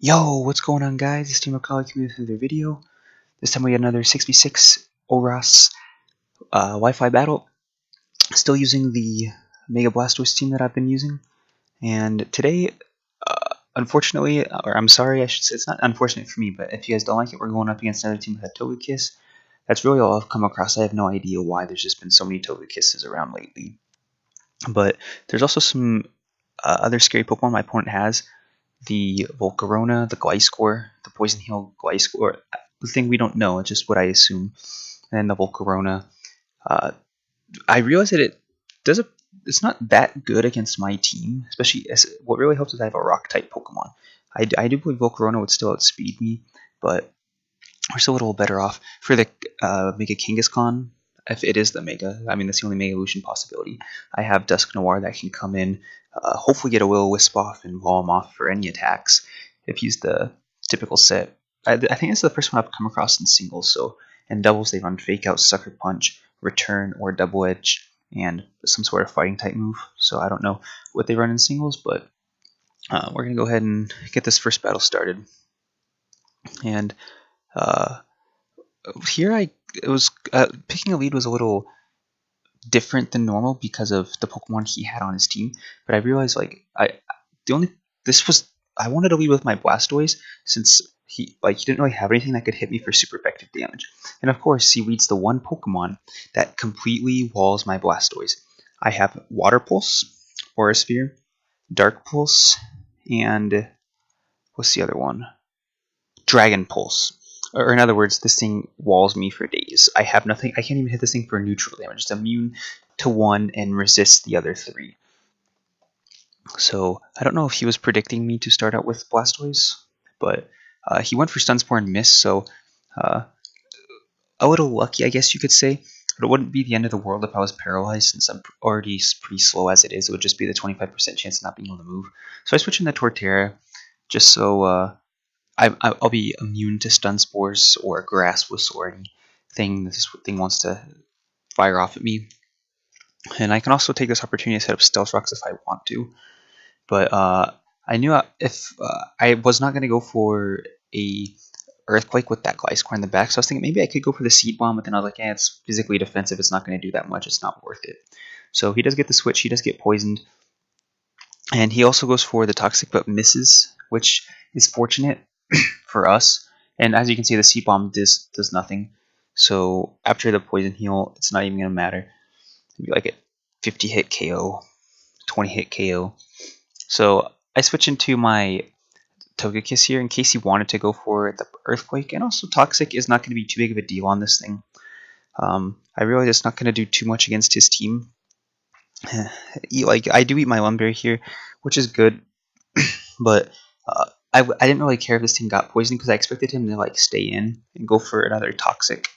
Yo, what's going on, guys? It's Team Macaulay coming with another video. This time we got another 66 ORAS Wi-Fi battle. Still using the Mega Blastoise team that I've been using. And today, unfortunately, or I'm sorry, I should say, it's not unfortunate for me, but if you guys don't like it, we're going up against another team with a Togekiss. That's really all I've come across. I have no idea why there's just been so many Togekisses around lately. But there's also some other scary Pokemon my opponent has. The Volcarona, the Gliscor, the Poison Heal Gliscor, the thing we don't know, it's just what I assume, and the Volcarona. I realize that it's not that good against my team, especially as what really helps is I have a Rock type Pokemon. I do believe Volcarona would still outspeed me, but we're still a little better off for the Mega Kangaskhan. If it is the Mega, I mean that's the only Mega Evolution possibility. I have Dusknoir that can come in, hopefully get a Will-O-Wisp off and wall him off for any attacks if he's the typical set. I think this is the first one I've come across in singles. So in doubles they run Fake Out, Sucker Punch, Return, or Double Edge, and some sort of fighting type move. So I don't know what they run in singles, but we're gonna go ahead and get this first battle started. And here it was picking a lead was a little different than normal because of the Pokemon he had on his team. But I realized I wanted to lead with my Blastoise since he didn't really have anything that could hit me for super effective damage. And of course he leads the one Pokemon that completely walls my Blastoise. I have Water Pulse, Aura Sphere, Dark Pulse, and what's the other one? Dragon Pulse. Or in other words, this thing walls me for days. I have nothing. I can't even hit this thing for neutral damage. It's immune to one and resists the other three. So I don't know if he was predicting me to start out with Blastoise, but he went for Stun Spore and missed. So a little lucky, I guess you could say. But it wouldn't be the end of the world if I was paralyzed, since I'm already pretty slow as it is. It would just be the 25% chance of not being able to move. So I switched into Torterra just so I'll be immune to Stun Spores or Grass Whistle or anything this thing wants to fire off at me. And I can also take this opportunity to set up Stealth Rocks if I want to. But I knew if I was not going to go for a Earthquake with that Gliscor in the back, so I was thinking maybe I could go for the Seed Bomb, but then I was like, yeah, it's physically defensive. It's not going to do that much. It's not worth it. So he does get the switch. He does get poisoned. And he also goes for the Toxic but misses, which is fortunate for us. And as you can see, the Seed Bomb does nothing. So after the Poison Heal, it's not even going to matter. It'd be like a 50 hit KO, 20 hit KO. So I switch into my Togekiss here in case he wanted to go for the Earthquake. And also Toxic is not going to be too big of a deal on this thing. I realize it's not going to do too much against his team. I do eat my Lumberry here, which is good. But I didn't really care if this thing got poisoned because I expected him to stay in and go for another Toxic.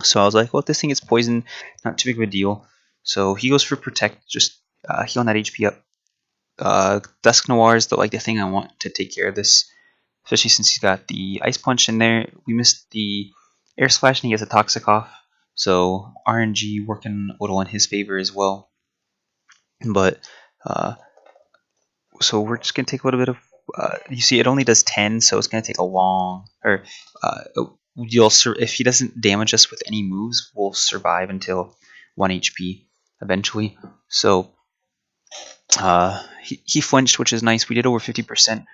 So I was like, well, if this thing gets poisoned, not too big of a deal. So he goes for Protect, just healing that HP up. Dusknoir is the thing I want to take care of this, especially since he's got the Ice Punch in there. We missed the Air Slash and he gets a Toxic off, so RNG working a little in his favor as well. But so we're just gonna take a little bit of. You see, it only does 10, so it's gonna take a long. Or if he doesn't damage us with any moves, we'll survive until 1 HP eventually. So he flinched, which is nice. We did over 50%,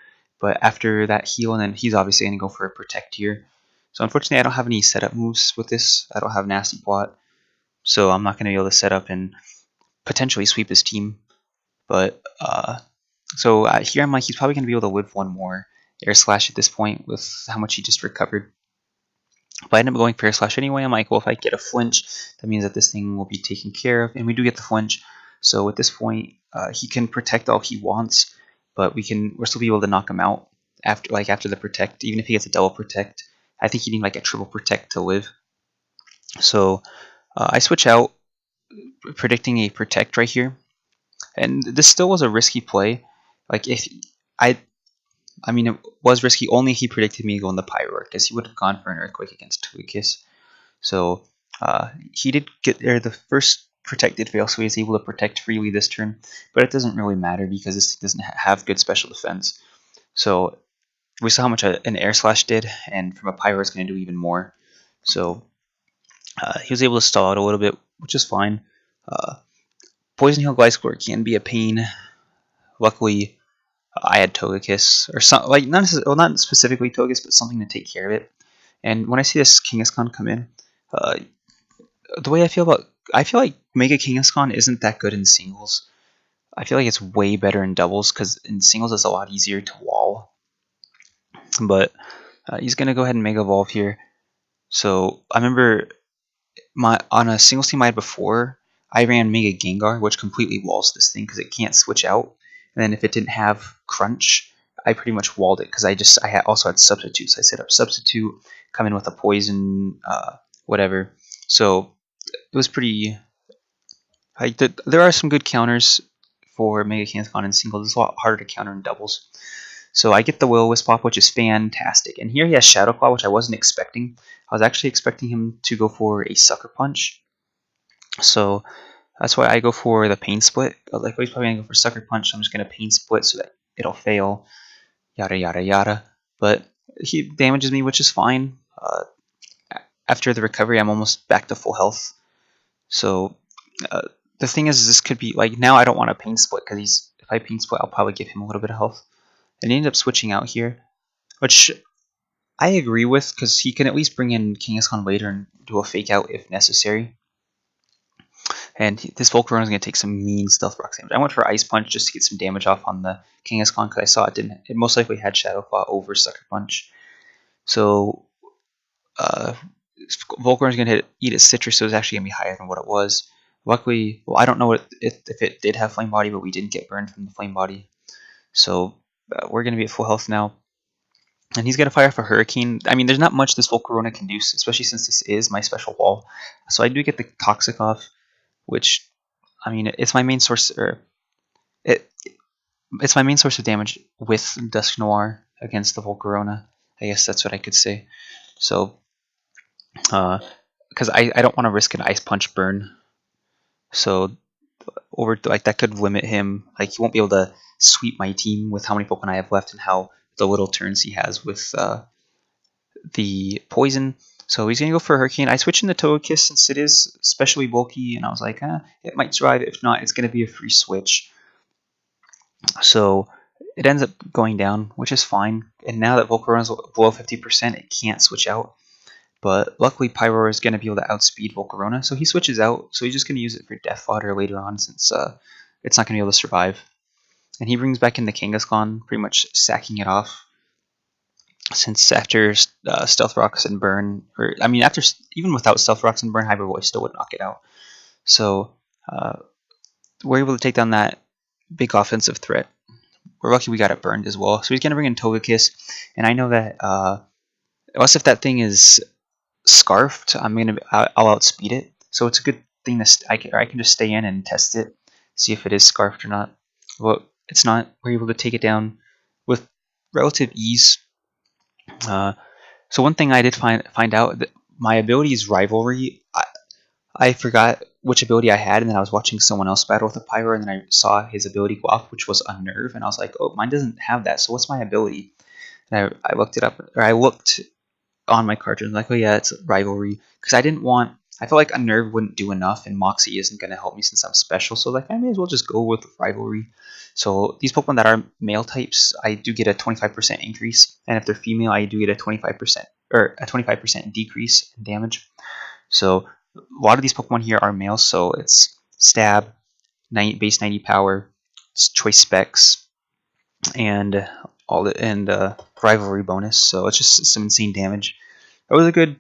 but after that heal, and then he's obviously gonna go for a Protect here. So unfortunately, I don't have any setup moves with this. I don't have Nasty Plot, so I'm not gonna be able to set up and potentially sweep his team. But so here I'm like, he's probably going to be able to live one more Air Slash at this point with how much he just recovered. But I ended up going for Air Slash anyway. I'm like, well, if I get a flinch, that means that this thing will be taken care of. And we do get the flinch. So at this point, he can protect all he wants, but we'll still be able to knock him out after the protect. Even if he gets a double protect, I think you need a triple protect to live. So I switch out, predicting a protect right here. And this still was a risky play. I mean, it was risky only if he predicted me going the Pyroark, because he would have gone for an Earthquake against Togekiss. So he did get there. The first Protect did fail, so he was able to protect freely this turn. But it doesn't really matter because this doesn't have good special defense. So we saw how much an Air Slash did, and from a Pyro it's going to do even more. So he was able to stall out a little bit, which is fine. Poison Heal Gliscor can be a pain. Luckily, I had Togekiss, or some, like not specifically Togekiss, but something to take care of it. And when I see this Kangaskhan come in, the way I feel like Mega Kangaskhan isn't that good in singles. I feel like it's way better in doubles, because in singles it's a lot easier to wall. But he's gonna go ahead and Mega Evolve here. So I remember on a singles team I had before, I ran Mega Gengar, which completely walls this thing because it can't switch out. And then if it didn't have Crunch, I pretty much walled it because I also had Substitutes. I set up Substitute, come in with a Poison, whatever. So it was pretty. There are some good counters for Mega Kangaskhan in singles. It's a lot harder to counter in doubles. So I get the Will-O-Wisp off, which is fantastic. And here he has Shadow Claw, which I wasn't expecting. I was actually expecting him to go for a Sucker Punch. So that's why I go for the Pain Split. Like, he's probably going to go for Sucker Punch, so I'm just going to Pain Split so that it'll fail. Yada, yada, yada. But he damages me, which is fine. After the recovery, I'm almost back to full health. So the thing is, this could be, like, now I don't want to Pain Split, because if I Pain Split, I'll probably give him a little bit of health. And he ended up switching out here, which I agree with, because he can at least bring in Kangaskhan later and do a fake out if necessary. And this Volcarona is going to take some mean Stealth Rock damage. I went for Ice Punch just to get some damage off on the Kangaskhan, because I saw it most likely had Shadow Claw over Sucker Punch. So Volcarona is going to eat its Citrus, so it's actually going to be higher than what it was. Luckily, well, I don't know if it did have Flame Body, but we didn't get burned from the Flame Body. So we're going to be at full health now. And he's going to fire off a Hurricane. I mean, there's not much this Volcarona can do, especially since this is my special wall. So I do get the Toxic off, which, I mean, it's my main source, it's my main source of damage with Dusknoir against the Volcarona. I guess that's what I could say. So, because I don't want to risk an Ice Punch burn. So, that could limit him. Like, he won't be able to sweep my team with how many Pokemon I have left and how the little turns he has with the Poison. So he's going to go for a Hurricane. I switched into Togekiss since it is especially bulky, and I was like, it might survive. If not, it's going to be a free switch. So it ends up going down, which is fine. And now that Volcarona is below 50%, it can't switch out. But luckily, Pyro is going to be able to outspeed Volcarona, so he switches out. So he's just going to use it for Death Fodder later on, since it's not going to be able to survive. And he brings back in the Kangaskhan, pretty much sacking it off. Since after Stealth Rocks and Burn, or I mean, even without Stealth Rocks and Burn, Hybrid Voice still would knock it out. So we're able to take down that big offensive threat. We're lucky we got it burned as well. So he's going to bring in Togekiss, and I know that unless if that thing is Scarfed, I'll outspeed it. So it's a good thing I can just stay in and test it, see if it is Scarfed or not. Well, it's not. We're able to take it down with relative ease. So one thing I did find out, that my ability is Rivalry. I forgot which ability I had, and then I was watching someone else battle with a Pyro, and then I saw his ability go off, which was Unnerve, and I was like, oh, mine doesn't have that, so what's my ability? And I looked it up, or I looked on my cartridge, and like, oh yeah, it's Rivalry, because I felt like Unnerve wouldn't do enough, and Moxie isn't going to help me since I'm special, so like, I may as well just go with Rivalry. So these Pokemon that are male types, I do get a 25% increase, and if they're female, I do get a 25% decrease in damage. So a lot of these Pokemon here are males, so it's Stab, base 90 power, Choice Specs, and Rivalry bonus. So it's just some insane damage. It was a good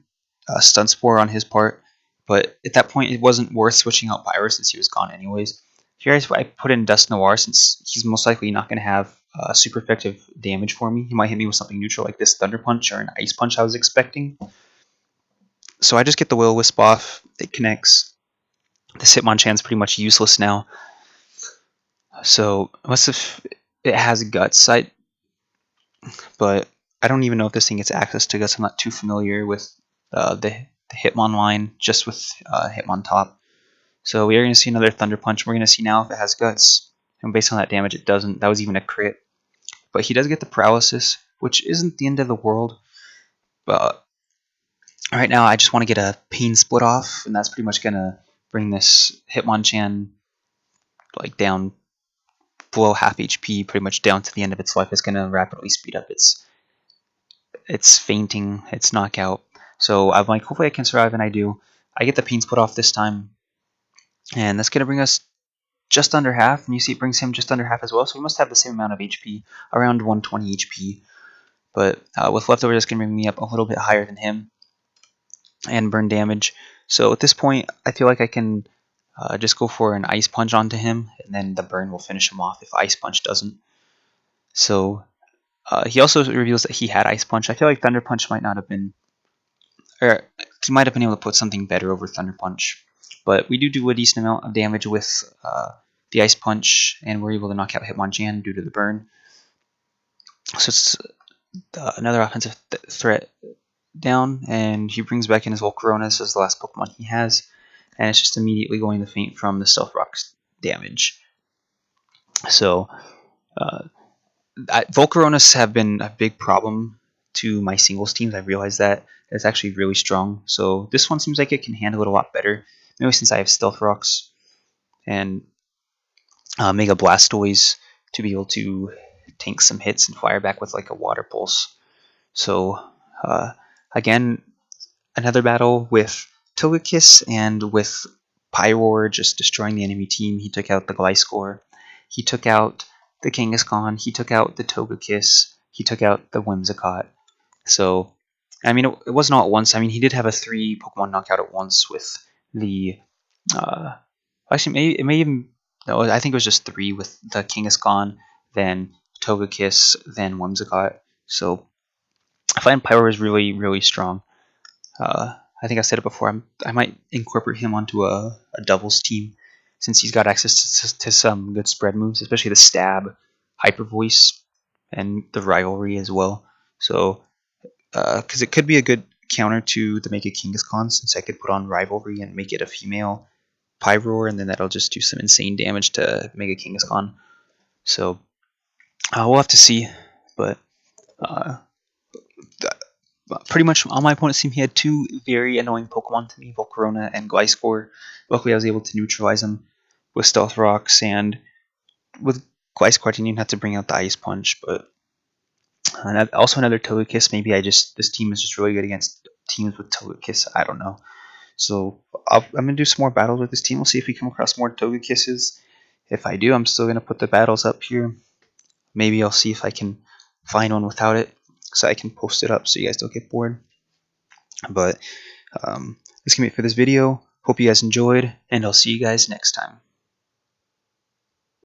Stun Spore on his part, but at that point it wasn't worth switching out Pyro since he was gone anyways. Here I put in Dusknoir since he's most likely not going to have super effective damage for me. He might hit me with something neutral like this Thunder Punch or an Ice Punch I was expecting. So I just get the Will-O-Wisp off. It connects. This Hitmonchan's pretty much useless now. So unless if it has Guts, but I don't even know if this thing gets access to Guts. I'm not too familiar with the Hitmon line, just with Hitmontop. So we are going to see another Thunder Punch. We're going to see now if it has Guts. And based on that damage, it doesn't. That was even a crit. But he does get the Paralysis. which isn't the end of the world. But right now I just want to get a pain split off, and that's pretty much gonna bring this Hitmonchan like down below half HP, pretty much down to the end of its life. It's gonna rapidly speed up its fainting, its knockout. So I'm like, hopefully I can survive, and I do. I get the pain split off this time, and that's gonna bring us just under half, and you see it brings him just under half as well, so we must have the same amount of HP, around 120 HP. But with leftover, that's going to bring me up a little bit higher than him, and burn damage. So at this point, I feel like I can just go for an Ice Punch onto him, and then the burn will finish him off if Ice Punch doesn't. So he also reveals that he had Ice Punch. I feel like Thunder Punch might not have been, or he might have been able to put something better over Thunder Punch. But we do a decent amount of damage with the Ice Punch, and we're able to knock out Hitmonchan due to the burn. So it's another offensive threat down, and he brings back in his Volcaronis as the last Pokemon he has, and it's just immediately going to faint from the Stealth Rock's damage. So Volcaronis have been a big problem to my singles teams. I realized that it's actually really strong, so this one seems like it can handle it a lot better. Maybe since I have Stealth Rocks and Mega Blastoise to be able to tank some hits and fire back with like a Water Pulse. So again, another battle with Togekiss and with Pyroar just destroying the enemy team. He took out the Gliscor, he took out the Kangaskhan, he took out the Togekiss, he took out the Whimsicott. So I mean, it wasn't all at once. I mean, he did have a 3 Pokemon knockout at once with the actually it may even, no, I think it was just 3 with the Kangaskhan, then Togekiss, then Whimsicott. So I find Pyro is really strong. I think I said it before, I might incorporate him onto a doubles team, since he's got access to some good spread moves, especially the Stab, Hyper Voice, and the Rivalry as well. So because it could be a good counter to the Mega Kangaskhan, since I could put on Rivalry and make it a female Pyroar, and then that'll just do some insane damage to Mega Kangaskhan. So we'll have to see, but pretty much on my opponent's team, he had 2 very annoying Pokemon to me, Volcarona and Gliscor. Luckily, I was able to neutralize them with Stealth Rocks, and with Gliscor, I didn't even have to bring out the Ice Punch. But also another Togekiss. Maybe this team is just really good against teams with Togekiss. I don't know. So I'm going to do some more battles with this team. We'll see if we come across more Togekisses. If I do, I'm still going to put the battles up here. Maybe I'll see if I can find one without it, so I can post it up so you guys don't get bored. But that's going to be it for this video. Hope you guys enjoyed, and I'll see you guys next time.